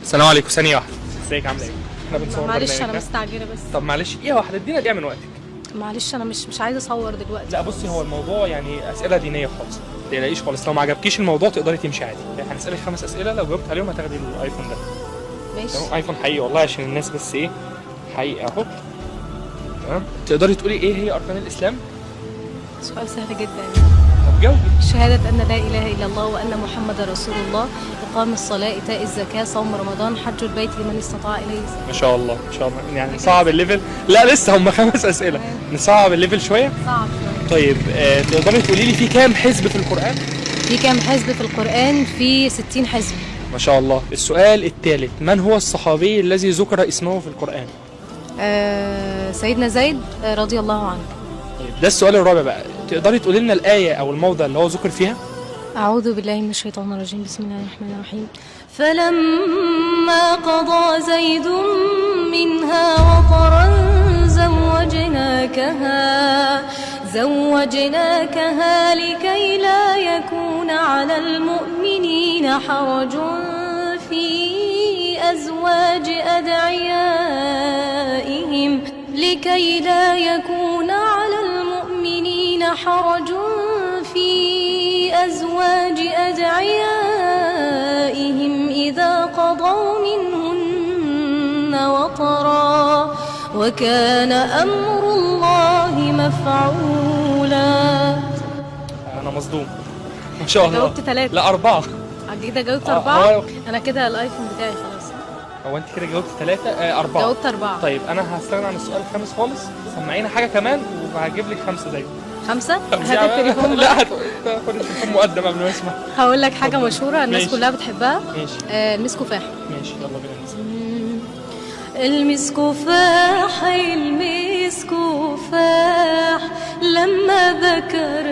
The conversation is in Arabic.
السلام عليكم. ثانية واحدة. ازيك عاملة ايه؟ احنا بنصور معلش انا برنامج. مستعجله بس. طب معلش دقيقة واحدة، ادينا دقيقة من وقتك. معلش انا مش عايزه اصور دلوقتي. لا بصي، هو الموضوع يعني أسئلة دينية خالص، ما تقلقيش خالص. لو ما عجبكيش الموضوع تقدري تمشي عادي. هنسألك 5 أسئلة، لو جاوبت عليهم هتاخدي الايفون ده. ماشي. تمام، ايفون حقيقي والله، عشان الناس بس ايه، حقيقي اهو. تمام، تقدري تقولي ايه هي أركان الإسلام؟ سؤال سهل جدا. طب جاوبي. شهادة أن لا إله إلا الله وأن محمد رسول الله، إقام الصلاة، إيتاء الزكاة، صوم رمضان، حج البيت لمن استطاع إليه سبيلا. ما شاء الله ما شاء الله، يعني نصعب الليفل. لا لسه هم 5 أسئلة، نصعب الليفل شوية. صعب شوية. طيب تقدري تقولي لي في كام حزب في القرآن؟ في كام حزب في القرآن؟ في 60 حزب. ما شاء الله. السؤال الثالث، من هو الصحابي الذي ذكر اسمه في القرآن؟ سيدنا زيد رضي الله عنه. طيب ده السؤال الرابع بقى، تقدري تقولي لنا الآية أو الموضع اللي هو ذكر فيها؟ أعوذ بالله من الشيطان الرجيم، بسم الله الرحمن الرحيم. فلما قضى زيد منها وطرا زوجناكها لكي لا يكون على المؤمنين حرج في أزواج أدعيائهم إذا قضوا منهن وطرا، وكان أمر الله مفعولا. أنا مصدوم ما شاء الله. جاوبت 3. لا 4. كده جاوبت 4؟ أنا كده الآيفون بتاعي خلاص. هو أنت كده جاوبت 3 4. جاوبت 4. طيب أنا هستغنى عن السؤال الخامس خالص، سمعينا حاجة كمان وهجيب لك 5 زيه. 5؟ هات التليفون. لا خد التليفون مقدم قبل ما اسمع. هقول لك حاجة مشهورة الناس ماشي. كلها بتحبها. ماشي. المسكفاح. ماشي يلا بينا نسمع. المسكفاح لما ذكر